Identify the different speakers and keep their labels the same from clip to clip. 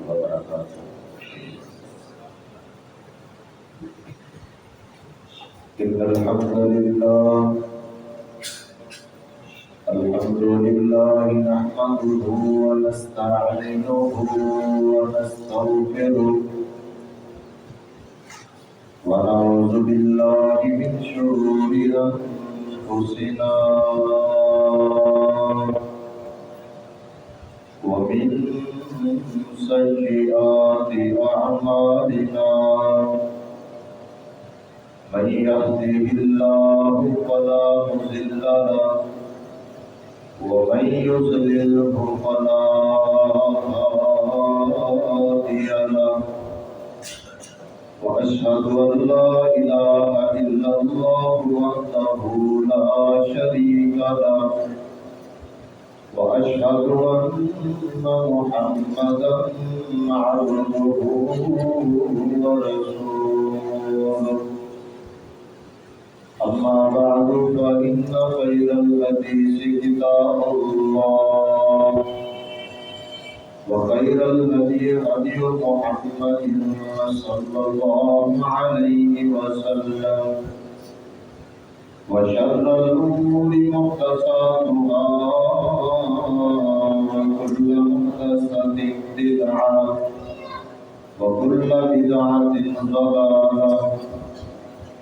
Speaker 1: وبركاته. إن الحمد لله نحمده ونستعينه ونستغفره ونعوذ بالله من شرور أنفسنا ومن سيئات أعمالنا من يهده الله فلا مضل له ومن يضلله فلا هادي له وأشهد أن لا إله إلا الله وحده لا شريك له وأشهد أن محمدا عبده ورسوله. أما بعد فإن خير الحديث كتاب الله وخير الهدي هدي محمد صلى الله عليه وسلم وشر الأمور محدثاتها وكل محدثة بدعة وكل بدعة ضلالة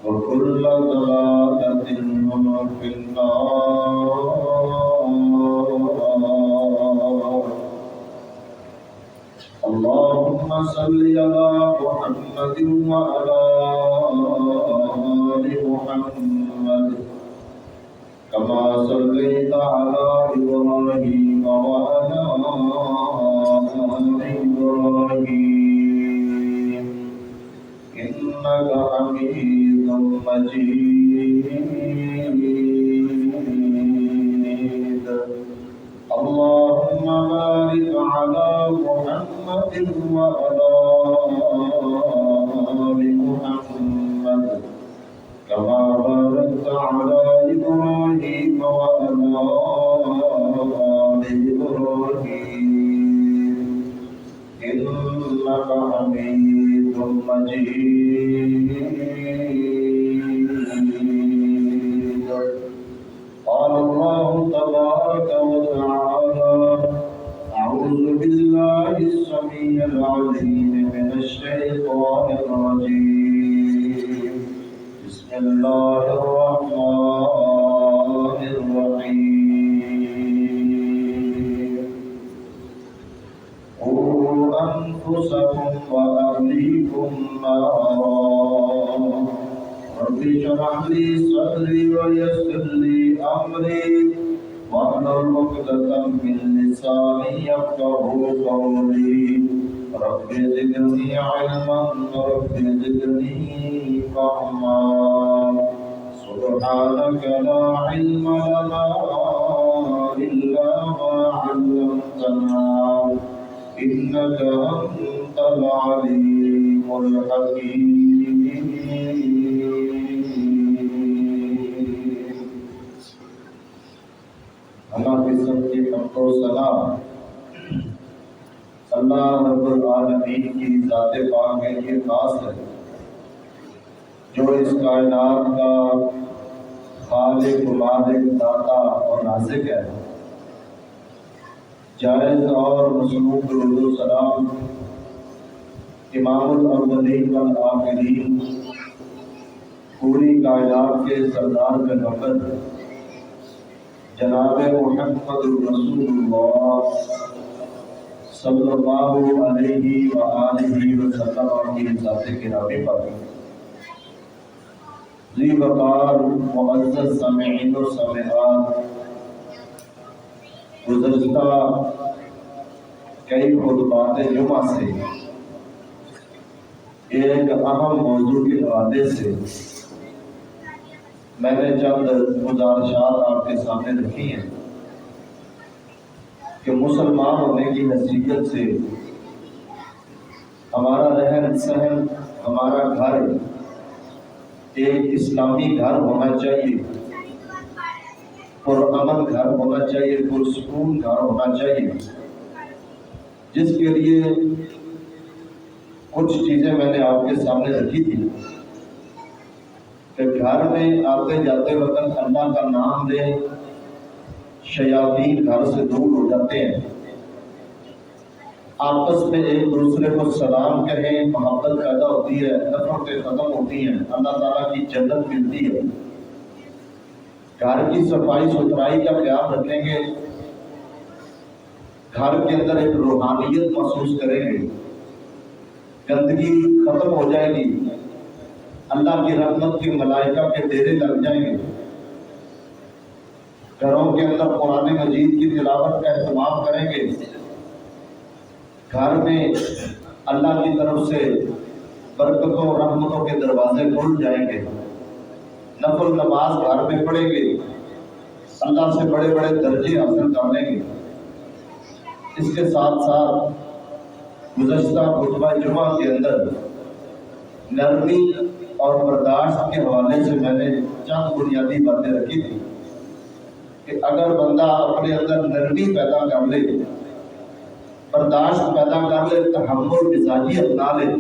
Speaker 1: وكل ضلالة في النار. اللهم صل على محمد وعلى آل محمد كما صليت على إبراهيم وعلى آل إبراهيم إنك حميد مجيد. اللهم بارك على محمد وعلى آل محمد كما باركت على إبراهيم وعلى آل إبراهيم إنك حميد مجيد. قال الله تبارك وتعالى: أعوذ بالله السميع العليم من الشيطان الرجيم. بسم الله الرحمن الرحيم. قوا أنفسكم وأهليكم نارا. رب اشرح لي صدري ويسر لي أمري واحلل عقدة من لساني يفقهوا قولي. رب زدني علما رب زدني فهما. سبحانك لا علم لنا إلا ما علمتنا إنك أنت العليم الحكيم. اللہ کی سب کی حمد و ثنا اللہ رب العالمین کی ذات پاک میں یہ خاص ہے جو اس کائنات کا خالق مالک داتا اور رازق ہے. جائز اور مسلوب درود و سلام امام الاولین والآخرین پوری کائنات کے سردار پیغمبر جناب محمد رسول اللہ صلی اللہ علیہ وآلہ وسلم کی ذات گرامی پر ذی وقار معزز سامعین و سامعات، گزشتہ کئی خطبات جمعہ سے ایک اہم موضوع کے حوالے سے میں نے چند گزارشات آپ کے سامنے رکھی ہیں کہ مسلمان ہونے کی حیثیت سے ہمارا رہن سہن، ہمارا گھر ایک اسلامی گھر ہونا چاہیے، پرامن گھر ہونا چاہیے، پرسکون گھر ہونا چاہیے، جس کے لیے کچھ چیزیں میں نے آپ کے سامنے رکھی تھی کہ گھر میں آتے جاتے وقت اللہ کا نام لیں، شیاطین گھر سے دور ہو جاتے ہیں، آپس میں ایک دوسرے کو سلام کہیں، محبت پیدا ہوتی ہے، نفرتیں ختم ہوتی ہیں، اللہ تعالیٰ کی جنت ملتی ہے۔ گھر کی صفائی ستھرائی کا خیال رکھیں گے، گھر کے اندر ایک روحانیت محسوس کریں گے، گندگی ختم ہو جائے گی، اللہ کی رحمت کے ملائکہ کے ڈیرے لگ جائیں گے، گھروں کے اندر قرآن مجید کی تلاوت کا اہتمام کریں گے، گھر میں اللہ کی طرف سے برکتوں اور رحمتوں کے دروازے کھل جائیں گے، نفل نماز گھر میں پڑھیں گے، اللہ سے بڑے بڑے درجے حاصل کر لیں گے۔ اس کے ساتھ ساتھ گزشتہ خطبہ جمعہ کے اندر نرمی اور برداشت کے حوالے سے میں نے چند بنیادی باتیں رکھی تھی کہ اگر بندہ اپنے اندر نرمی پیدا کر لے، برداشت پیدا کر لے، تحمل مزاجی اپنا لے،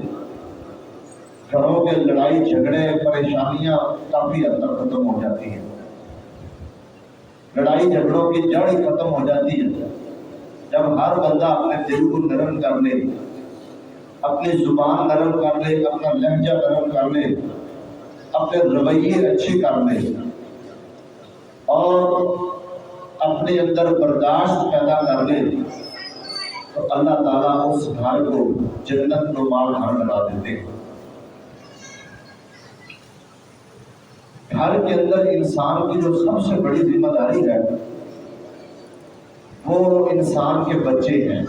Speaker 1: گھروں کے لڑائی جھگڑے پریشانیاں کافی حد تک ختم ہو جاتی ہیں، لڑائی جھگڑوں کی جڑ ختم ہو جاتی ہے جب ہر بندہ اپنے دل کو نرم کر لے، اپنی زبان نرم کر لے، اپنا لہجہ نرم کر لے، اپنے رویے اچھے کر لے اور اپنے اندر برداشت پیدا کر لے، تو اللہ تعالیٰ اس گھر کو جنت نما گھر بنا دیتے ہیں۔ گھر کے اندر انسان کی جو سب سے بڑی ذمہ داری ہے وہ انسان کے بچے ہیں۔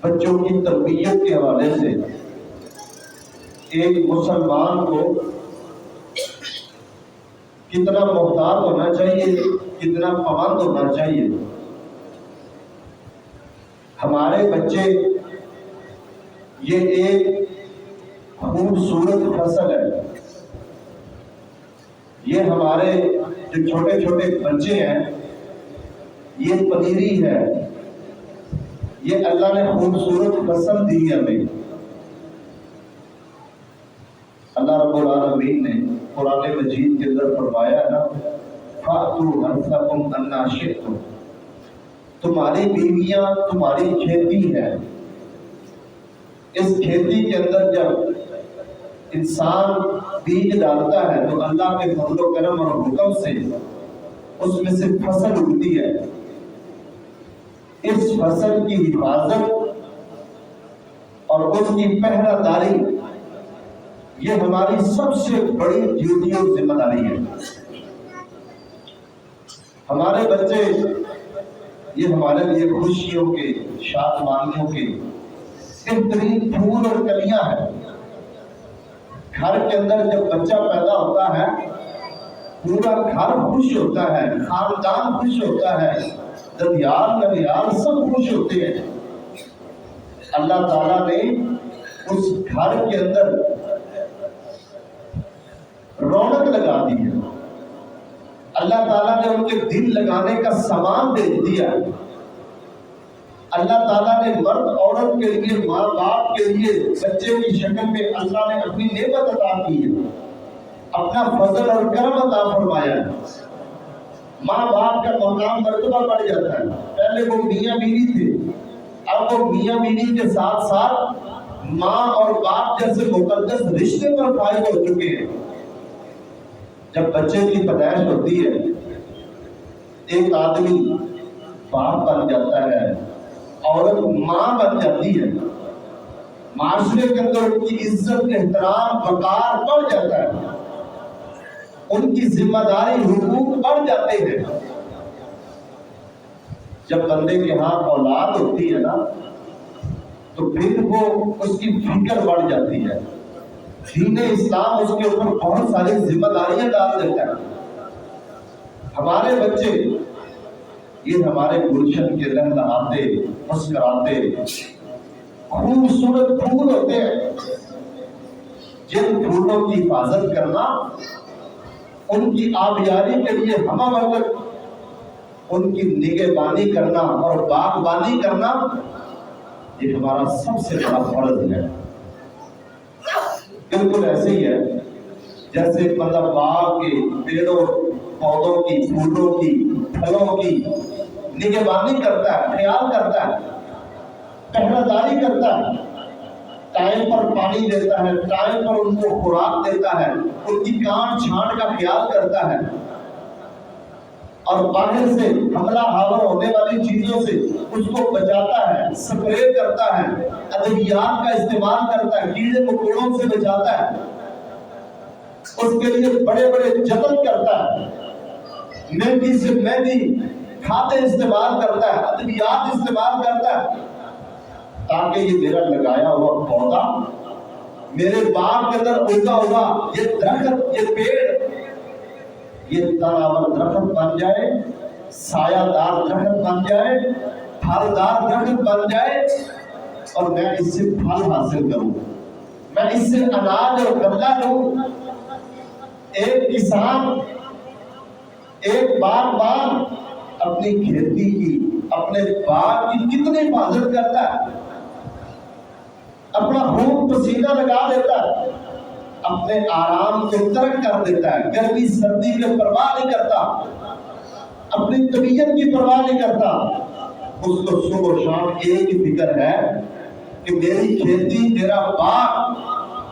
Speaker 1: بچوں کی تربیت کے حوالے سے ایک مسلمان کو کتنا محتاط ہونا چاہیے، کتنا پابند ہونا چاہیے۔ ہمارے بچے یہ ایک خوبصورت فصل ہے، یہ ہمارے جو چھوٹے چھوٹے بچے ہیں یہ پنیری ہے، یہ اللہ نے خوبصورت فصل دی ہے ہمیں۔ اللہ رب العالمین نے قرآن مجید کے اندر فرمایا ہے نا، فَأْتُوا حَرْثَكُمْ أَنَّىٰ شِئْتُمْ، تمہاری بیویاں تمہاری کھیتی ہے۔ اس کھیتی کے اندر جب انسان بیج ڈالتا ہے تو اللہ کے فضل و کرم اور حکم سے اس میں سے فصل اگتی ہے۔ اس فصل کی حفاظت اور اس کی پہرہ داری یہ ہماری سب سے بڑی ڈیوٹی اور ذمہ داری ہے۔ ہمارے بچے یہ ہمارے لیے خوشیوں کے، شادمانیوں کے بہترین پھول اور کلیاں ہیں۔ گھر کے اندر جب بچہ پیدا ہوتا ہے پورا گھر خوش ہوتا ہے، خاندان خوش ہوتا ہے، ددیال ننیال سب خوش ہوتے ہیں۔ اللہ تعالیٰ نے اس گھر کے اندر رونق لگا دی ہے، اللہ تعالیٰ نے ان کے دل لگانے کا سامان دے دیا۔ اللہ تعالیٰ نے مرد عورت کے لیے، ماں باپ کے لیے بچے کی شکل میں اللہ نے اپنی نعمت عطا کی ہے، اپنا فضل اور کرم عطا فرمایا ہے۔ ماں باپ کا مقام مرتبہ بڑھ جاتا ہے، پہلے وہ میاں بیوی تھے، اب وہ میاں بیوی کے ساتھ ساتھ ماں اور باپ جیسے مقدس رشتے پر فائز ہو چکے ہیں۔ جب بچے کی پیدائش ہوتی ہے ایک آدمی باپ بن جاتا ہے، عورت ماں بن جاتی ہے، معاشرے کے اندر ان کی عزت، احترام، وقار بڑھ جاتا ہے، ان کی ذمہ داری، حقوق بڑھ جاتے ہیں۔ جب بندے کے ہاں اولاد ہوتی ہے نا تو پھر وہ اس کی فکر بڑھ جاتی ہے، دین اسلام اس کے اوپر بہت ساری ذمہ داریاں ڈال دیتا ہے۔ ہمارے بچے یہ ہمارے گلشن کے لہلہاتے، مسکراتے خوبصورت پھول ہوتے ہیں، جن پھولوں کی حفاظت کرنا، ان کی آبیاری کے لیے ہمہ وقت ان کی نگہبانی کرنا اور باغبانی کرنا یہ ہمارا سب سے بڑا فرض ہے۔ بالکل ایسے ہی ہے جیسے بندہ باغ کے پیڑوں پودوں کی، پھولوں کی، پھلوں کی نگہبانی کرتا ہے، خیال کرتا ہے، پہرہ داری کرتا ہے، ٹائم پر پانی دیتا ہے، ٹائم پر ان کو خوراک دیتا ہے، ان کی کاٹ چھانٹ کا خیال کرتا ہے، اور باہر سے حملہ آور ہونے والی چیزوں سے اس کو بچاتا ہے، سپرے کرتا ہے، ادویات کا استعمال کرتا ہے، کیڑے مکوڑوں سے بچاتا ہے، اس کے لیے بڑے بڑے جتن کرتا ہے، مہنگی سے مہنگی کھادیں استعمال کرتا ہے، ادویات استعمال کرتا ہے، تاکہ یہ میرا لگایا ہوا پودا، میرے باغ کے اندر اگا ہوا یہ درخت، یہ پیڑ، یہ تناور درخت بن جائے، سایہ دار درخت بن جائے، پھلدار درخت بن جائے، اور میں اس سے پھل حاصل کروں، میں اس سے اناج اور غلہ لوں۔ ایک کسان، ایک باغبان اپنی کھیتی کی، اپنے باغ کی کتنی حفاظت کرتا ہے، اپنا خون پسینہ لگا دیتا ہے، اپنے آرام کو ترک کر دیتا ہے، گرمی سردی کی پرواہ نہیں کرتا، اپنی طبیعت کی پرواہ نہیں کرتا، اس کو صبح و شام ایک ہی فکر ہے کہ میری کھیتی، میرا باغ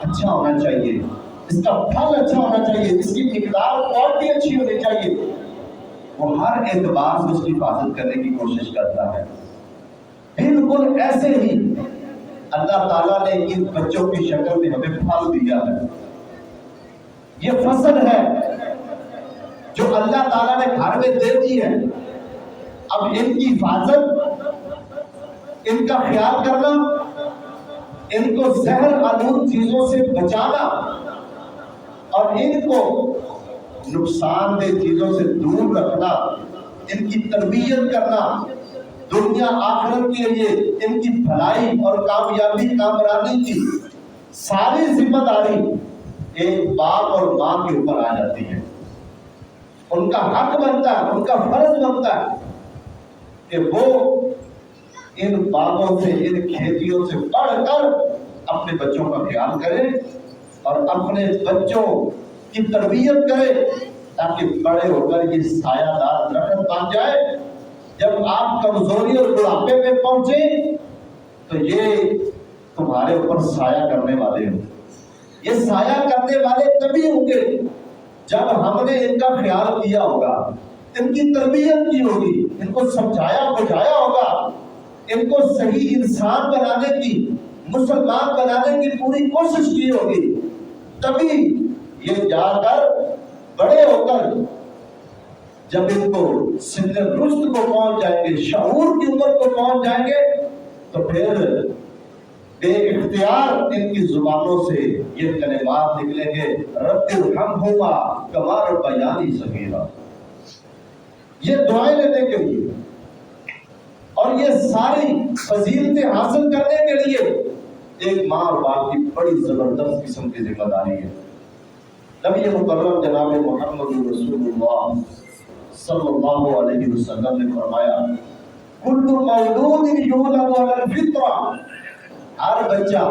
Speaker 1: اچھا ہونا چاہیے، اس کا پھل اچھا ہونا چاہیے، اس کی مقدار کوالٹی اچھی ہونی چاہیے۔ وہ ہر اعتبار سے اس کی حفاظت کرنے کی کوشش کرتا ہے۔ بالکل ایسے ہی اللہ تعالیٰ نے ان بچوں کی شکل میں ہمیں پھل دیا ہے۔ یہ فصل ہے جو اللہ تعالیٰ نے گھر میں دے دی ہے۔ اب ان کی حفاظت، ان کا خیال کرنا، ان کو زہر آلود چیزوں سے بچانا اور ان کو نقصان دہ چیزوں سے دور رکھنا، ان کی تربیت کرنا، دنیا آخرت کے لیے ان کی بھلائی اور کامیابی کامرانی کی ساری ذمہ داری ایک باپ اور ماں کے اوپر آ جاتی ہے۔ ان کا حق بنتا ہے، ان کا فرض بنتا ہے کہ وہ ان باغوں سے، ان کھیتیوں سے بڑھ کر اپنے بچوں کا خیال کرے اور اپنے بچوں کی تربیت کرے، تاکہ بڑے ہو کر یہ سایہ دار درخت بن جائے۔ جب آپ کمزوری اور بڑھاپے میں پہنچے تو یہ تمہارے اوپر سایہ کرنے والے ہوں۔ یہ سایہ کرنے والے تبھی ہوں گے جب ہم نے ان کا خیال کیا ہوگا، ان کی تربیت کی ہوگی، ان کو سمجھایا بجھایا ہوگا، ان کو صحیح انسان بنانے کی، مسلمان بنانے کی پوری کوشش کی ہوگی، تبھی یہ جا کر بڑے ہو کر جب ان کو سن رشد کو پہنچ جائیں گے، شعور کی عمر کو پہنچ جائیں گے، تو پھر بے اختیار ان کی زبانوں سے یہ کلمات نکلیں گے، رب ارحمہما کما ربیانی صغیرا۔ یہ دعائیں لینے کے لیے اور یہ ساری فضیلتیں حاصل کرنے کے لیے ایک ماں اور باپ کی بڑی زبردست قسم کی ذمہ داری ہے۔ نبی مکرم جناب محمد رسول اللہ صلی اللہ علیہ وسلم نے فرمایا، کل مولود یولد علی الفطرہ، ہر بچہ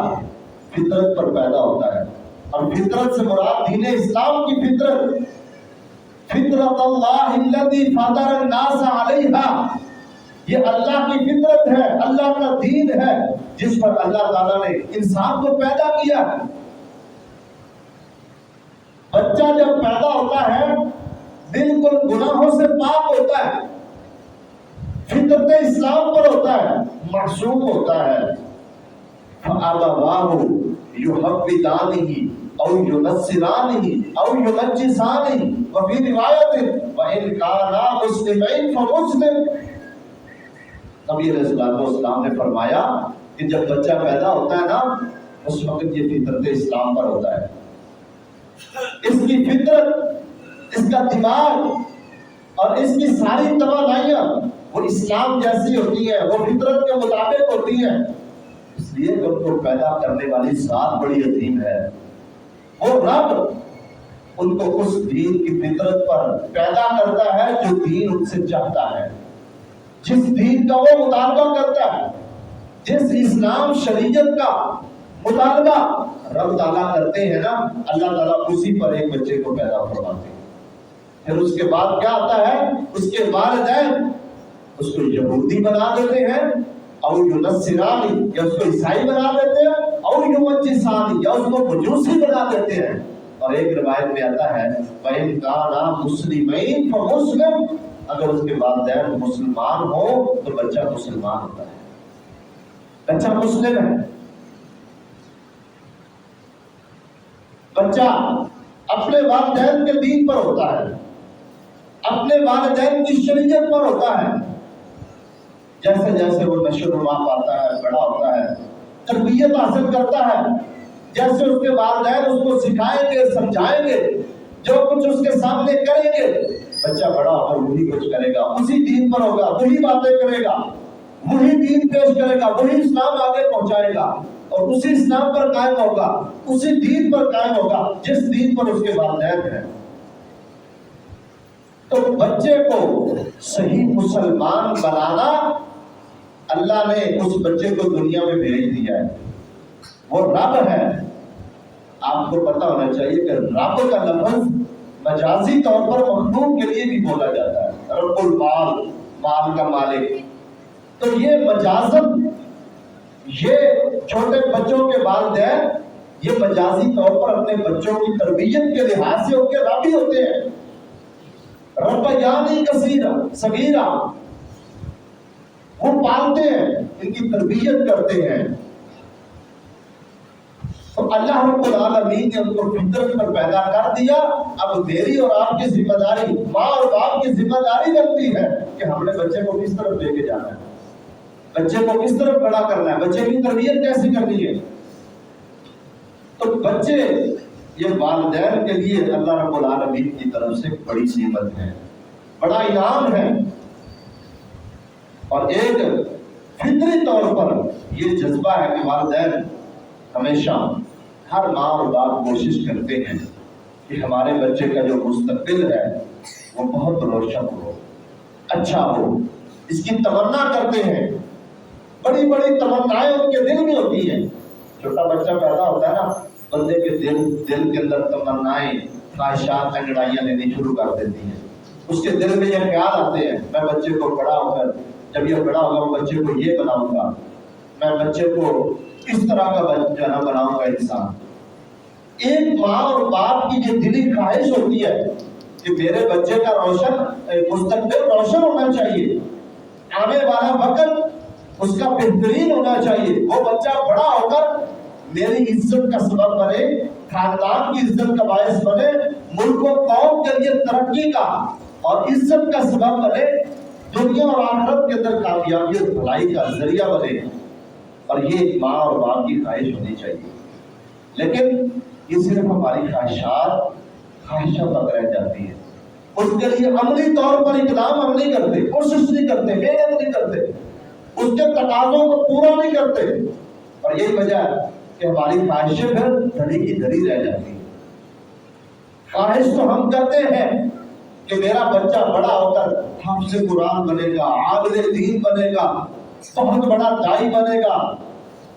Speaker 1: فطرت پر پیدا ہوتا ہے، اور فطرت سے مراد دین اسلام کی فطرت، فطرت اللہ الذی فطر الناس علیہا، یہ اللہ کی فطرت ہے، اللہ کا دین ہے جس پر اللہ تعالیٰ نے انسان کو پیدا کیا۔ بچہ جب پیدا ہوتا ہے بالکل گناہوں سے پاک ہوتا ہے، فطرت اسلام پر ہوتا ہے، معصوم ہوتا ہے۔ فَأَبَوَاهُ يُحَوِّدَانِهِ أَوْ يُنَصِّرَانِهِ أَوْ يُمَجِّسَانِهِ، وفي روایت وَإِنْ كَانَا مُسْلِمَيْنِ فَمُسْلِمٌ۔ نبی علیہ السلام نے فرمایا کہ جب بچہ پیدا ہوتا ہے نا، اس وقت یہ فطرت اسلام پر ہوتا ہے، اس کی فطرت، اس کا دماغ اور اس کی ساری توانائیاں وہ اسلام جیسی ہوتی ہیں، وہ فطرت کے مطابق ہوتی ہیں۔ اس لیے کہ ان کو پیدا کرنے والی ذات بڑی عظیم ہے، وہ رب ان کو اس دین کی فطرت پر پیدا کرتا ہے جو دین ان سے چاہتا ہے، جس دین کا وہ مطالبہ کرتا ہے۔ جس اسلام شریعت کا مطالبہ رب تعالیٰ کرتے ہیں نا، اللہ تعالیٰ اسی پر ایک بچے کو پیدا فرماتے ہیں۔ پھر اس کے بعد کیا آتا ہے؟ اس کے والدین اس کو یہودی بنا دیتے ہیں، اور یونسرانی یا اس کو عیسائی بنا دیتے ہیں، اور یومجسانی یا اس کو مجوسی بنا دیتے ہیں۔ اور ایک روایت میں آتا ہے وَإِنْ كَانَا مُسْلِمَيْنِ فَمُسْلِمٌ، اگر اس کے والدین مسلمان ہو تو بچہ مسلمان ہوتا ہے، بچہ مسلم ہے۔ بچہ اپنے والدین کے دین پر ہوتا ہے، اپنے والدین کی شریعت پر ہوتا ہے۔ جیسے جیسے وہ نشو و نما پاتا ہے، بڑا ہوتا ہے، تربیت حاصل کرتا ہے، جیسے اس کے والدین اس کو سکھائیں گے، سمجھائیں گے، جو کچھ اس کے سامنے کریں گے، بچہ بڑا ہو کر وہی کچھ کرے گا، اسی دین پر ہوگا، وہی باتیں کرے گا، وہی دین پیش کرے گا، وہی اسلام آگے پہنچائے گا، اور اسی اسلام پر قائم ہوگا، اسی دین پر قائم ہوگا جس دین پر اس کے والدین ہیں۔ تو بچے کو صحیح مسلمان بنانا، اللہ نے اس بچے کو دنیا میں بھیج دیا ہے، وہ رب ہے۔ آپ کو پتا ہونا چاہیے کہ رب کا لفظ مجازی طور پر مخلوق کے لیے بھی بولا جاتا ہے، رب المال، مال کا مالک۔ تو یہ مجازن، یہ چھوٹے بچوں کے والدین یہ مجازی طور پر اپنے بچوں کی تربیت کے لحاظ سے ان کے رب ہی ہوتے ہیں۔ ربیانی کثیرا صغیرا، وہ پالتے ہیں، ان کی تربیت کرتے ہیں۔ تو اللہ رب العالمین نے ان کو فطرت پر پیدا کر دیا۔ اب میری اور آپ کی ذمہ داری، ماں اور باپ کی ذمہ داری بنتی ہے کہ ہم نے بچے کو کس طرف لے کے جانا ہے، بچے کو کس طرف بڑا کرنا ہے، بچے کی تربیت کیسے کرنی ہے۔ تو بچے یہ والدین کے لیے اللہ رب العالمین کی طرف سے بڑی نعمت ہے، بڑا انعام ہے۔ اور ایک فطری طور پر یہ جذبہ ہے کہ والدین ہمیشہ، ہر ماں اور باپ کوشش کرتے ہیں کہ ہمارے بچے کا جو مستقبل ہے وہ بہت روشن ہو، اچھا ہو، اس کی تمنا کرتے ہیں، بڑی بڑی تمنائیں ان کے دل میں ہوتی ہیں۔ چھوٹا بچہ پیدا ہوتا ہے نا، بندے کے دل کے اندر تمنائیں، خواہشات، انگڑائیاں لینی شروع کر دیتی ہیں۔ اس کے دل میں یہ خیال آتے ہیں میں بچے کو بڑا ہو کر، جب یہ بڑا ہوگا میں بچے کو یہ بناؤں گا، میں بچے کو اس طرح کا بناؤں گا انسان۔ ایک ماں اور باپ کی یہ دلی خواہش ہوتی ہے کہ میرے بچے کا مستقبل روشن ہونا چاہیے، آنے والا وقت اس کا بہترین ہونا چاہیے، وہ بچہ بڑا ہو کر میری عزت کا سبب بنے، خاندان کی عزت کا باعث بنے، ملک و قوم کے لیے ترقی کا اور عزت کا سبب بنے، دنیا اور آخرت کے اندر کامیابی اور بھلائی کا ذریعہ بنے۔ اور یہ ماں اور باپ کی خواہش ہونی چاہیے، لیکن یہ صرف ہماری خواہشات تک رہ جاتی ہے، اس کے لیے عملی طور پر اقدام ہم نہیں کرتے، کوشش نہیں کرتے، محنت نہیں کرتے، اس کے تقاضوں کو پورا نہیں کرتے، اور یہی وجہ ہے کہ ہماری خواہشیں پھر دھڑی کی دھڑی رہ جاتی ہیں۔ خواہش تو ہم کرتے ہیں کہ میرا بچہ بڑا ہو کر حافظ قرآن بنے گا، عابد دین بنے گا، بہت بڑا دائی بنے گا۔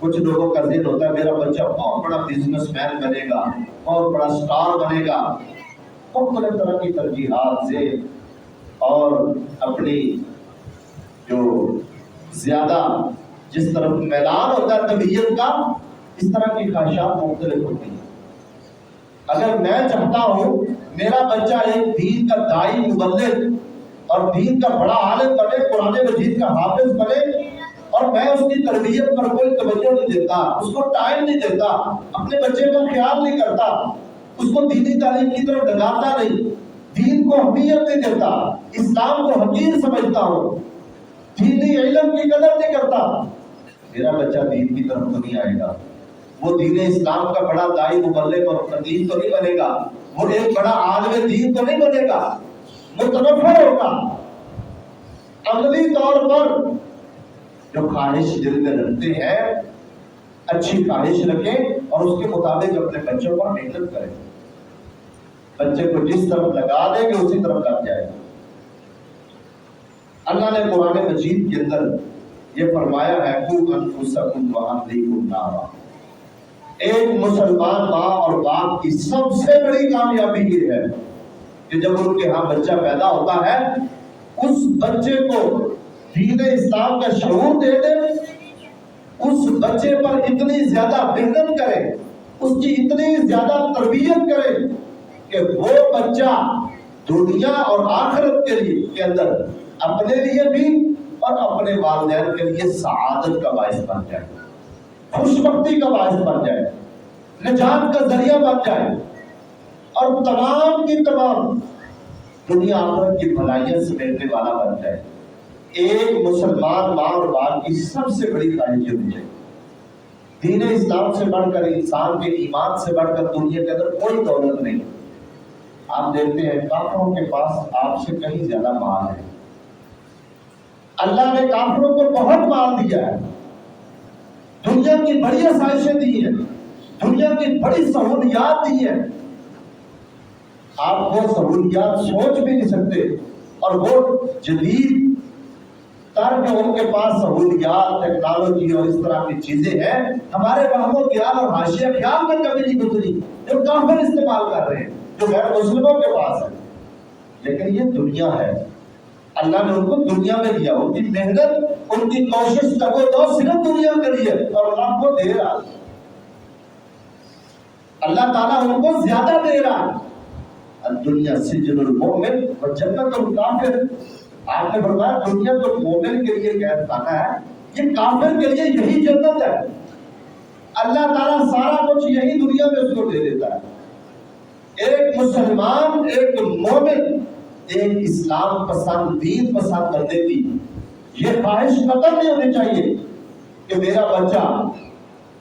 Speaker 1: کچھ لوگوں کا ذہن ہوتا ہے میرا بچہ بہت بڑا بزنس مین بنے گا، بہت بڑا سٹار بنے گا، مختلف طرح کی ترجیحات سے اور اپنی جو زیادہ جس طرف میلان ہوتا ہے طبیعت کا، اس طرح کی خواہشات مختلف ہوتی ہیں۔ اگر میں چاہتا ہوں میرا بچہ ایک دین کا دائی، مبلغ اور دین کا بڑا عالم بنے، قرآن مجید کا حافظ بنے، اور میں اس کی تربیت پر کوئی توجہ نہیں دیتا، اس کو ٹائم نہیں دیتا، اپنے بچے کا خیال نہیں کرتا، اس کو دینی تعلیم کی طرف ڈگاتا نہیں، دین کو اہمیت نہیں دیتا، اسلام کو حقیر سمجھتا ہوں، دینی علم کی قدر نہیں کرتا، میرا بچہ دین کی طرف تو نہیں آئے گا، وہ دین اسلام کا بڑا دائی، مبلغ اور خطیب تو نہیں بنے گا، وہ ایک بڑا عالم دین تو نہیں بنے گا، متنفر ہوگا۔ عملی طور پر جو خواہش دل میں رکھتے ہیں، اچھی خواہش رکھیں اور اس کے مطابق اپنے بچوں پر محنت کریں۔ بچے کو جس طرف لگا دیں گے اسی طرف لگ جائے گا۔ اللہ نے قرآن مجید کے اندر یہ فرمایا ہے قُوْ أَنفُسَكُمْ وَأَهْلِيكُمْ نَارًا۔ ایک مسلمان ماں اور باپ کی سب سے بڑی کامیابی یہ ہے کہ جب ان کے ہاں بچہ پیدا ہوتا ہے اس بچے کو دین اسلام کا شعور دے دے، اس بچے پر اتنی زیادہ محنت کرے، اس کی اتنی زیادہ تربیت کرے کہ وہ بچہ دنیا اور آخرت کے اندر اپنے لیے بھی اور اپنے والدین کے لیے سعادت کا باعث بن جائے، خوش بختی کا باعث بن جائے، نجات کا ذریعہ بن جائے، اور تمام کی تمام دنیا آخرت کی بھلائیاں سمیٹنے والا بن جائے۔ ایک مسلمان ماں اور باپ کی سب سے بڑی خواہش یہ ہوئی ہے۔ دین اسلام سے بڑھ کر، انسان کے ایمان سے بڑھ کر دنیا کے اندر کوئی دولت نہیں۔ آپ دیکھتے ہیں کافروں کے پاس آپ سے کہیں زیادہ مال ہے۔ اللہ نے کافروں کو بہت مال دیا ہے، دنیا کی بڑی آسائشیں دی ہیں، دنیا کی بڑی سہولیات دی ہیں۔ آپ وہ سہولیات سوچ بھی نہیں سکتے، اور وہ جدید تر جو ان کے پاس سہولیات، ٹیکنالوجی اور اس طرح کی چیزیں ہیں، ہمارے وہم و خیال اور حاشیہ خیال میں کبھی نہیں گزری جو کافر استعمال کر رہے ہیں، جو غیر مسلموں کے پاس ہے۔ لیکن یہ دنیا ہے، اللہ نے ان کو دنیا میں دیا، ان کی محنت، ان کی کوشش کا وہ دو صرف دنیا کے لیے، اور اللہ کو دے رہا، اللہ تعالیٰ ان کو زیادہ دے رہا۔ الدنیا سجن المؤمن وجنت الکافر۔ آپ نے فرمایا دنیا تو مومن کے لیے قید خانہ ہے، یہ کافر کے لیے یہی جنت ہے۔ اللہ تعالیٰ سارا کچھ یہی دنیا میں اس کو دے دیتا ہے۔ ایک مسلمان، ایک مومن، ایک اسلام پسند، دین پسند بندے کی یہ خواہش قطعاً نہیں ہونی چاہیے کہ میرا بچہ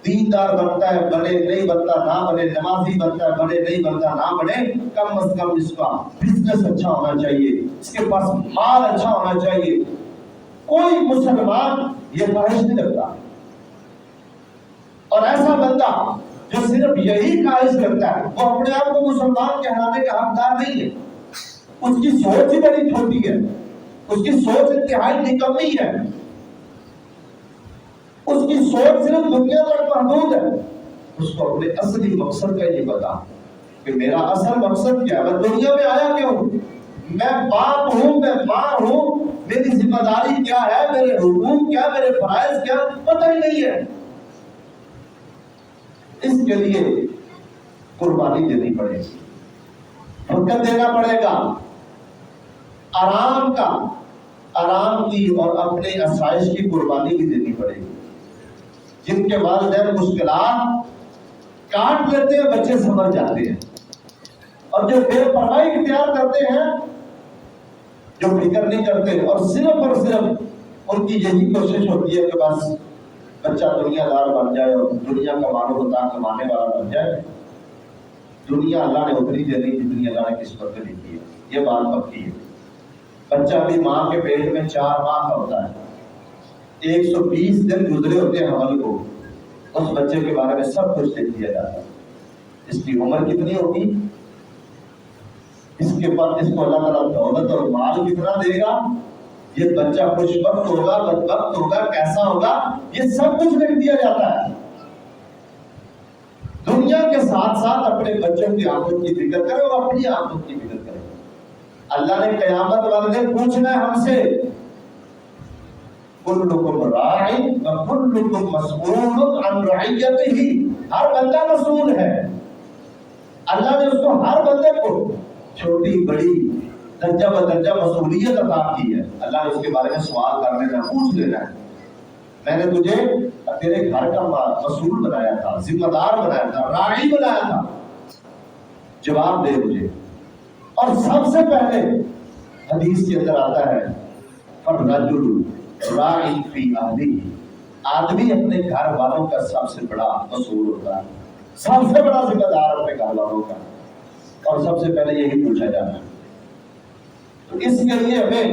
Speaker 1: دیندار بنتا ہے بنے، نہیں بنتا نہ بنے، نمازی بنتا ہے بنے، نہیں بنتا نہ بنے، کم از کم اس کا بزنس اچھا ہونا چاہیے، اس کے پاس مال اچھا ہونا چاہیے۔ کوئی مسلمان یہ خواہش نہیں رکھتا، اور ایسا بندہ جو صرف یہی خواہش کرتا ہے وہ اپنے آپ کو مسلمان کہلانے کا حقدار نہیں ہے۔ اس کی سوچ ہی بڑی چھوٹی ہے، اس کی سوچ انتہائی نکمی ہے، اس کی سوچ صرف دنیا تک محدود ہے۔ اس کو اپنے اصلی مقصد کا یہ پتا کہ میرا اصل مقصد کیا ہے، میں دنیا میں آیا کیوں، میں باپ ہوں، میں ماں ہوں، میری ذمہ داری کیا ہے، میرے حقوق کیا، میرے فرائض کیا، پتہ ہی نہیں ہے۔ اس کے لیے قربانی دینی پڑے گی، وقت دینا پڑے گا، آرام کی اور اپنے آسائش کی قربانی بھی دینی پڑے گی۔ جن کے والدین مشکلات کاٹ لیتے ہیں بچے سمجھ جاتے ہیں، اور جو بے پرواہی اختیار کرتے ہیں، جو فکر نہیں کرتے اور صرف ان کی یہی کوشش ہوتی ہے کہ بس بچہ دنیا دار بن جائے اور دنیا کا مال و متاع کمانے والا بن جائے۔ دنیا اللہ نے اتنی دے دی جتنی اللہ نے قسمت میں لکھی ہے، یہ بات پکی ہے۔ بچہ بھی ماں کے پیٹ میں 4 ماہ کا ہوتا ہے، 120 دن گزرے ہوتے ہیں حمل کو، اس بچے کے بارے میں سب کچھ لکھ دیا جاتا ہے۔ اس کی عمر کتنی ہوگی، اس کو اللہ تعالیٰ دولت اور مال کتنا دے گا، یہ بچہ خوش بخت ہوگا، بدبخت ہوگا، کیسا ہوگا، یہ سب کچھ لکھ دیا جاتا ہے۔ دنیا کے ساتھ ساتھ اپنے بچوں کی آخرت کی فکر کرے اور اپنی آخرت کی فکر کرے۔ اللہ نے قیامت والے دن پوچھنا ہے ہم سے، کلکم راع وکلکم مسئول عن رعیتہ، ہر بندہ مسئول ہے۔ اللہ نے اس کو، ہر بندے کو چھوٹی بڑی درجہ بدرجہ مسئولیت عطا کی ہے۔ اللہ نے اس کے بارے میں سوال کرنے کا، پوچھ لینا ہے۔ میں نے تجھے تیرے گھر کا مسئول بنایا تھا، ذمہ دار بنایا تھا، راعی بنایا تھا، جواب دے مجھے۔ اور سب سے پہلے حدیث کے اندر آتا ہے فَالرَّجُلُ راعٍ فِي أَهْلِهِ، آدمی اپنے گھر والوں کا سب سے بڑا مسئول ہوتا ہے، سب سے بڑا ذمہ دار اپنے گھر والوں کا، اور سب سے پہلے یہی پوچھا جانا ہے۔ تو اس کے لیے ہمیں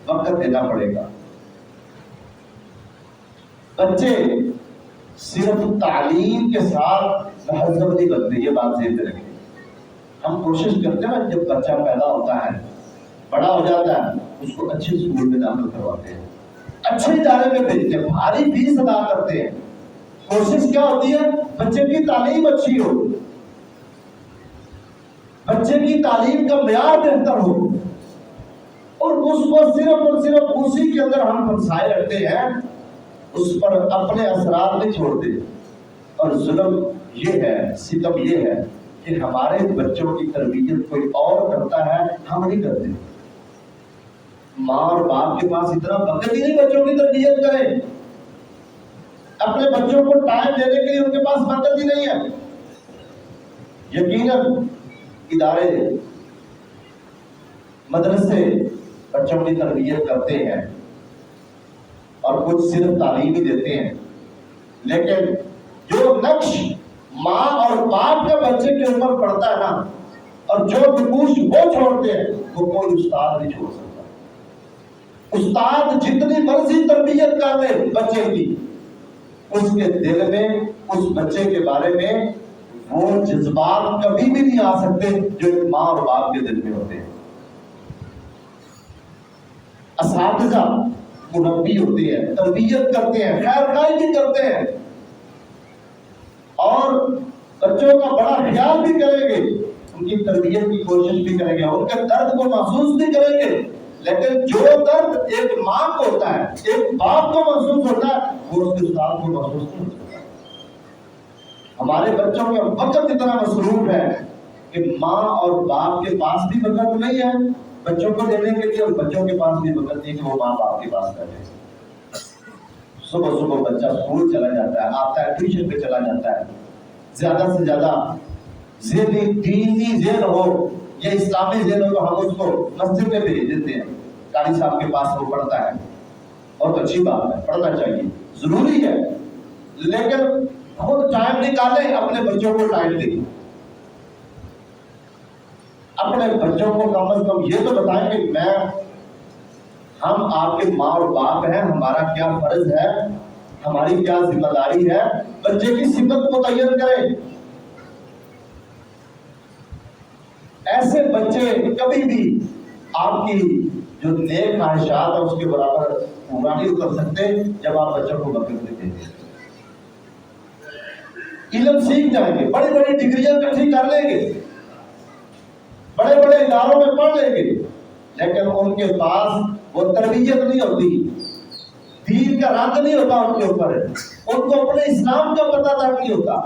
Speaker 1: وقت دینا پڑے گا۔ بچے صرف تعلیم کے ساتھ مہذب نہیں بنتے، یہ بات ذہن میں رکھیں۔ ہم کوشش کرتے ہیں جب بچہ پیدا ہوتا ہے، بڑا ہو جاتا ہے، اس کو اچھے اسکول میں داخل کرواتے ہیں، اچھے ادارے میں بھیجتے ہیں، بھاری فیس ادا کرتے ہیں، کوشش کیا ہوتی ہے بچے کی تعلیم اچھی ہو، بچے کی تعلیم کا معیار بہتر ہو، اور اس کو صرف اور صرف اسی کے اندر ہم پھنسائے رکھتے ہیں، اس پر اپنے اثرات نہیں چھوڑتے۔ اور ظلم یہ ہے، ستم یہ ہے کہ ہمارے بچوں کی تربیت کوئی اور کرتا ہے، ہم نہیں کرتے۔ ماں اور باپ کے پاس اتنا وقت ہی نہیں بچوں کی تربیت کریں، اپنے بچوں کو ٹائم دینے کے لیے ان کے پاس وقت ہی نہیں ہے۔ یقیناً ادارے، مدرسے بچوں کی تربیت کرتے ہیں اور کچھ صرف تعلیم ہی دیتے ہیں، لیکن جو نقش ماں اور باپ کا بچے کے اوپر پڑتا ہے نا، اور جو نقوش وہ چھوڑتے ہیں، وہ کوئی استاد نہیں چھوڑ سکتا۔ استاد جتنی مرضی تربیت کر لے بچے کی، اس کے دل میں اس بچے کے بارے میں وہ جذبات کبھی بھی نہیں آ سکتے جو ایک ماں اور باپ کے دل میں ہوتے ہیں۔ اساتذہ مربی ہوتے ہیں، تربیت کرتے ہیں، خیر خواہی بھی کرتے ہیں، اور بچوں کا بڑا خیال بھی کریں گے، ان کی تربیت کی کوشش بھی کریں گے، ان کے درد کو محسوس بھی کریں گے، لیکن جو درد ایک ماں کو ہوتا ہے، ایک باپ کو محسوس ہوتا ہے، وہ اس کے استاد کو محسوس نہیں ہوتا۔ ہمارے بچوں کا وقت اتنا مصروف ہے کہ ماں اور باپ کے پاس بھی وقت نہیں ہے بچوں کو دینے کے لیے، اور بچوں کے پاس بھی وقت نہیں کہ وہ ماں باپ کے پاس بیٹھے۔ صبح صبح بچہ اسکول چلا جاتا ہے، آتا ہے ٹیوشن پہ چلا جاتا ہے، زیادہ سے زیادہ دینی ذہن ہو یا اسلامی ذہن ہو تو ہم اس کو مسجد میں بھیج دیتے ہیں، قاری صاحب کے پاس وہ پڑھتا ہے، بہت اچھی بات ہے، پڑھنا چاہیے، ضروری ہے، لیکن خود ٹائم نکالیں، اپنے بچوں کو ٹائم دیں، اپنے بچوں کو کم از کم یہ تو بتائیں کہ ہم آپ کے ماں اور باپ ہیں، ہمارا کیا فرض ہے، ہماری کیا ذمہ داری ہے، بچے کی صفت متعین کریں۔ ایسے بچے کبھی بھی آپ کی جو نیک خواہشات ہے اس کے برابر پورا نہیں کر سکتے جب آپ بچوں کو وقت دیتے ہیں۔ علم سیکھ جائیں گے، بڑی بڑی ڈگریاں اکٹھی کر لیں گے، بڑے بڑے اداروں میں پڑھ لیں گے، لیکن ان کے پاس وہ تربیت نہیں ہوتی، دین کا رنگ نہیں ہوتا ان کے اوپر، ان کو اپنے اسلام کا پتہ تک نہیں ہوتا۔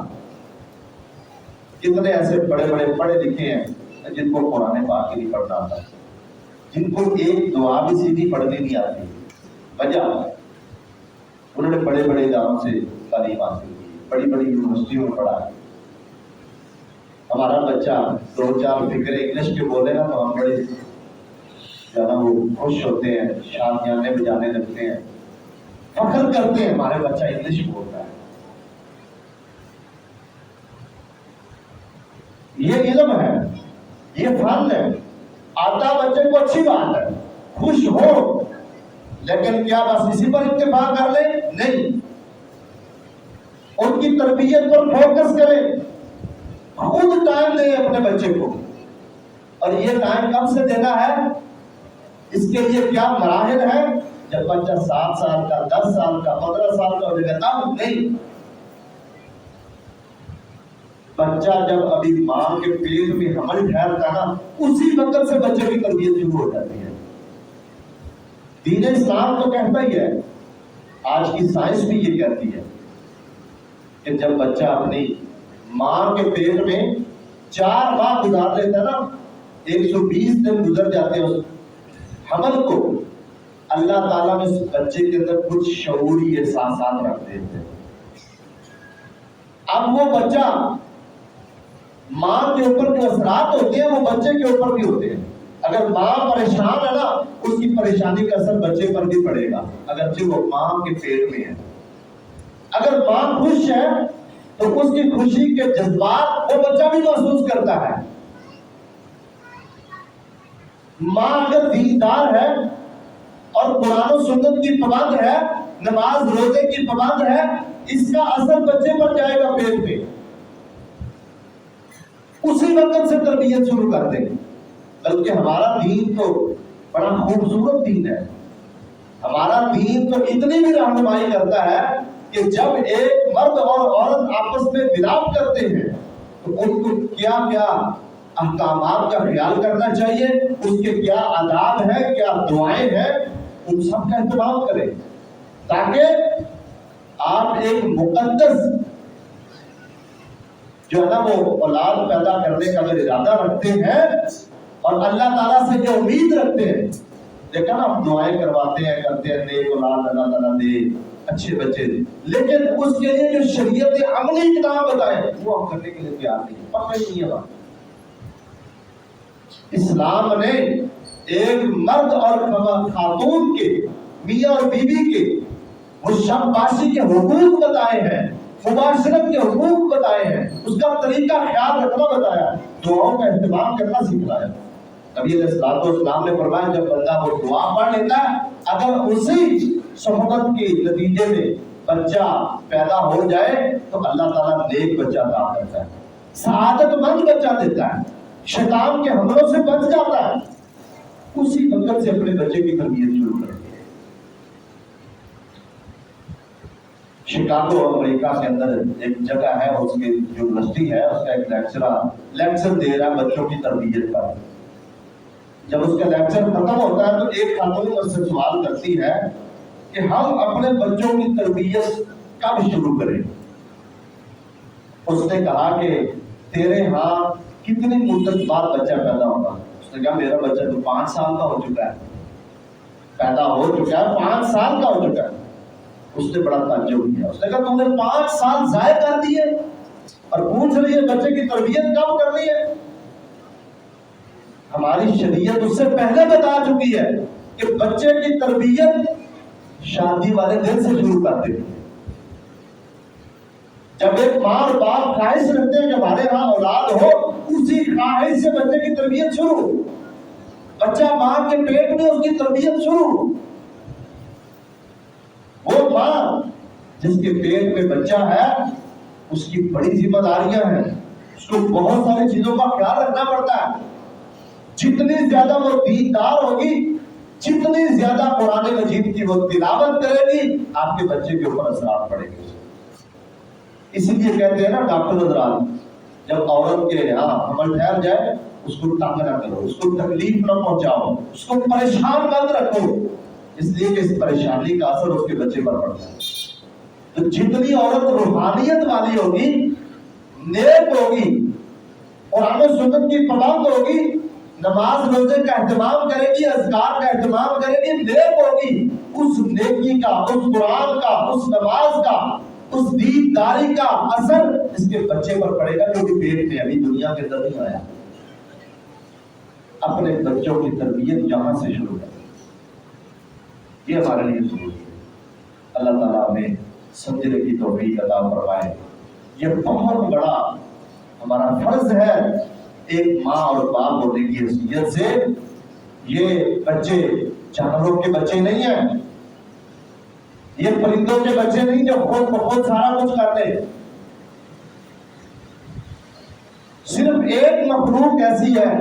Speaker 1: کتنے ایسے بڑے بڑے پڑھے لکھے ہیں جن کو قرآن پاک ہی نہیں پڑھنا آتا، جن کو ایک دعا بھی سیدھی پڑھنی نہیں آتی، وجہ انہوں نے بڑے بڑے اداروں سے تعلیم حاصل کی، بڑی بڑی یونیورسٹیوں میں پڑھا ہے۔ ہمارا بچہ دو چار فکر انگلش کے بولے نا تو ہم بڑے زیادہ وہ خوش ہوتے ہیں، شادیاں بجانے لگتے ہیں، فخر کرتے ہیں ہمارے بچہ انگلش بولتا ہے۔ یہ علم ہے، یہ فن ہے، آتا بچے کو اچھی بات ہے، خوش ہو، لیکن کیا بس اسی پر اتفاق کر لیں؟ نہیں، ان کی تربیت پر فوکس کریں، خود ٹائم دیں اپنے بچے کو، اور یہ ٹائم کب سے دینا ہے، اس کے لیے کیا مراحل ہیں؟ جب بچہ 7 سال کا، 10 سال کا، 15 سال کا ہو جائے گا تب نہیں۔ بچہ جب ابھی ماں کے پیٹ میں حمل ٹھہرتا نا، اسی وقت سے بچے کی تربیت شروع ہو جاتی ہے۔ دین اسلام تو کہتا ہی ہے، آج کی سائنس بھی یہ کہتی ہے کہ جب بچہ اپنی ماں کے پیٹ میں 4 ماہ گزار لیتا ہے نا، 120 دن گزر جاتے ہیں اس حمل کو، اللہ تعالیٰ نے اس بچے کے اندر کچھ شعوری احساسات رکھ دیتے ہیں۔ اب وہ بچہ ماں کے اوپر جو اثرات ہوتے ہیں وہ بچے کے اوپر بھی ہوتے ہیں۔ اگر ماں پریشان ہے نا، اس کی پریشانی کا اثر بچے پر بھی پڑے گا، اگرچہ وہ ماں کے پیٹ میں ہے۔ اگر ماں خوش ہے تو اس کی خوشی کے جذبات وہ بچہ بھی محسوس کرتا ہے۔ ماں اگر دیندار ہے اور قرآن و سنت کی پابند ہے، نماز روزے کی پابند ہے، اس کا اثر بچے پر جائے گا پیٹ میں، اسی وقت سے تربیت شروع کر دیں۔ بلکہ ہمارا دین تو بڑا خوبصورت دین ہے، ہمارا دین تو اتنی بھی رہنمائی کرتا ہے کہ جب ایک مرد اور عورت آپس میں ملاپ کرتے ہیں تو ان کو کیا کیا احکامات کا خیال کرنا چاہیے، اس کے کیا آداب ہیں، کیا دعائیں ہیں، ان سب کا اہتمام کریں، تاکہ آپ ایک مقدس جو ہے نا وہ اولاد پیدا کرنے کا اگر ارادہ رکھتے ہیں اور اللہ تعالیٰ سے جو امید رکھتے ہیں، دیکھا نا ہم دعائیں کرواتے ہیں کرتے ہیں نیک اولاد اللہ تعالیٰ دے، اچھے بچے دے، لیکن اس کے لیے جو شریعت عملی اقدام بتائے وہ ہم کرنے کے لیے تیار نہیں، پتہ ہی نہیں ہے بات۔ اسلام نے ایک مرد اور خاتون کے، میاں اور بیوی کے وہ شب باشی کے حقوق بتائے ہیں، مباشرت کے حقوق بتائے ہیں، اس کا طریقہ خیال رکھنا بتایا، دعاؤں کا اہتمام کرنا سکھلایا۔ نبی علیہ الصلوۃ والسلام نے فرمایا جب بندہ وہ دعا پڑھ لیتا ہے، اگر اسی صحبت کے نتیجے میں بچہ پیدا ہو جائے تو اللہ تعالیٰ نیک بچہ عطا کرتا ہے، سعادت مند بچہ دیتا ہے، شیطان کے حملوں سے بچ جاتا ہے۔ اسی وقت سے اپنے بچے کی تربیت شروع کریں۔ شکاگو امریکہ کے اندر ایک جگہ ہے، اس کی یونیورسٹی ہے، اس کا ایک لیکچر دے رہا ہے بچوں کی تربیت پر۔ جب اس کا لیکچر ختم ہوتا ہے تو ایک خاتون اس سے سوال کرتی ہے کہ ہم اپنے بچوں کی تربیت کب شروع کریں؟ اس نے کہا کہ تیرے ہاں کتنی مدت بعد بچہ پیدا ہوگا؟ اس نے کہا میرا بچہ تو 5 سال کا ہو چکا ہے، پیدا ہو چکا ہے، 5 سال کا ہو چکا ہے۔ اس نے بڑا تعجب کیا، اس نے کہا تم نے 5 سال ضائع کر دیے اور پوچھ رہی ہے بچے کی تربیت کب کرنی ہے؟ ہماری شریعت اس سے پہلے بتا چکی ہے کہ بچے کی تربیت شادی والے دن سے شروع کر دیں۔ جب ایک ماں اور باپ خواہش رکھتے ہیں کہ ہمارے ہاں اولاد ہو، اسی خواہش سے بچے کی تربیت شروع، بچہ ماں کے پیٹ میں اس کی تربیت شروع۔ وہ ماں جس کے پیٹ میں بچہ ہے اس کی بڑی ذمہ داریاں ہیں، اس کو بہت ساری چیزوں کا خیال رکھنا پڑتا ہے۔ جتنی زیادہ وہ دیندار ہوگی، جتنی زیادہ قرآن مجید کی وہ تلاوت کرے گی، آپ کے بچے کے اوپر اثرات پڑے گی۔ اسی لیے کہتے ہیں نا ڈاکٹر حضرات، جب عورت کے یہاں حمل ٹھہر جائے اس کو تنگ نہ کرو، اس کو تکلیف نہ پہنچاؤ، اس کو پریشان مت رکھو، اس لیے کہ اس پریشانی کا اثر اس کے بچے پر پڑتا ہے۔ تو جتنی عورت روحانیت والی ہوگی، نیک ہوگی، قرآن و سنت کی پابند ہوگی، نماز روزے کا اہتمام کرے گی، اذکار کا اہتمام کرے گی، نیک ہوگی، اس نیکی کا، اس قرآن کا، اس نماز کا، اس دینداری کا اثر اس کے بچے پر پڑے گا جو کہ پیٹ میں ابھی دنیا کے اندر نہیں آیا۔ اپنے بچوں کی تربیت یہاں سے شروع کریں، یہ ہمارے لیے ضروری ہے۔ اللہ تعالیٰ ہمیں سمجھنے کی توفیق عطا فرمائے۔ یہ بہت بڑا ہمارا فرض ہے ایک ماں اور باپ ہونے کی حیثیت سے۔ یہ بچے جانوروں کے بچے نہیں ہیں، یہ پرندوں کے بچے نہیں جو خود بخود سارا کچھ کرتے۔ صرف ایک مخلوق ایسی ہے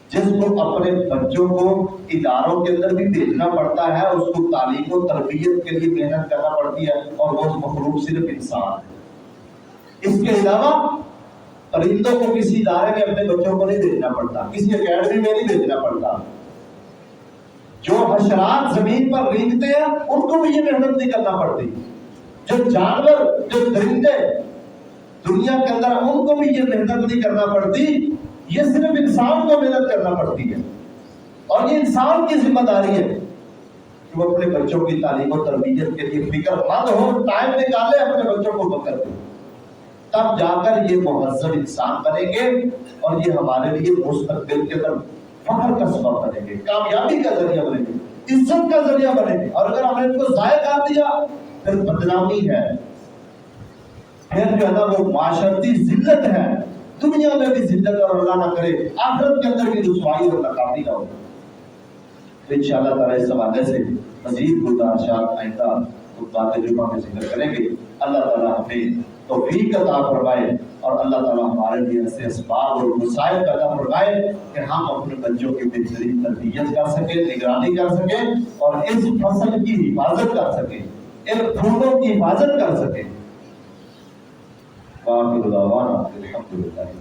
Speaker 1: جس کو اپنے بچوں کو اداروں کے اندر بھی بھیجنا پڑتا ہے، اس کو تعلیم و تربیت کے لیے محنت کرنا پڑتی ہے، اور وہ مخلوق صرف انسان ہے۔ اس کے علاوہ پرندوں کو کسی ادارے میں اپنے بچوں کو نہیں بھیجنا پڑتا، کسی اکیڈمی میں نہیں بھیجنا پڑتا۔ جو حشرات زمین پر رینگتے ہیں ان کو بھی یہ محنت نہیں کرنا پڑتی، جو جانور، جو درندے دنیا کے اندر ان کو بھی یہ محنت نہیں کرنا پڑتی، یہ صرف انسان کو محنت کرنا پڑتی ہے۔ اور یہ انسان کی ذمہ داری ہے کہ وہ اپنے بچوں کی تعلیم و تربیت کے لیے فکر مند ہو، ٹائم نکالے اپنے بچوں کو وقت دے، تب جا کر یہ مہذب انسان بنیں گے اور یہ ہمارے لیے مستقبل کے اندر فخر کا سبب بنیں گے، کامیابی کا ذریعہ بنیں گے، عزت کا ذریعہ بنیں گے۔ اور اگر ہم نے ان کو ضائع کر دیا پھر بدنامی ہے، پھر جو ہے نا وہ معاشرتی ذلت ہے، دنیا میں بھی ذلت، اور اللہ نہ کرے آخرت کے اندر بھی رسوائی اور ناکامی نہ ہو۔ انشاءاللہ تعالی اس حوالے سے مزید گزارشات آئندہ خطبات جمعہ میں ذکر کریں گے. اللہ تعالیٰ ہمیں توفیق عطا فرمائے اور اللہ تعالیٰ ہمارے لیے ایسے اسباب اور وسائل پیدا فرمائے کہ ہم اپنے بچوں کی بہترین تربیت کر سکیں، نگرانی کر سکیں اور اس فصل کی حفاظت کر سکیں، ان پھولوں کی حفاظت کر سکیں. وآخر دعوانا الحمدللہ.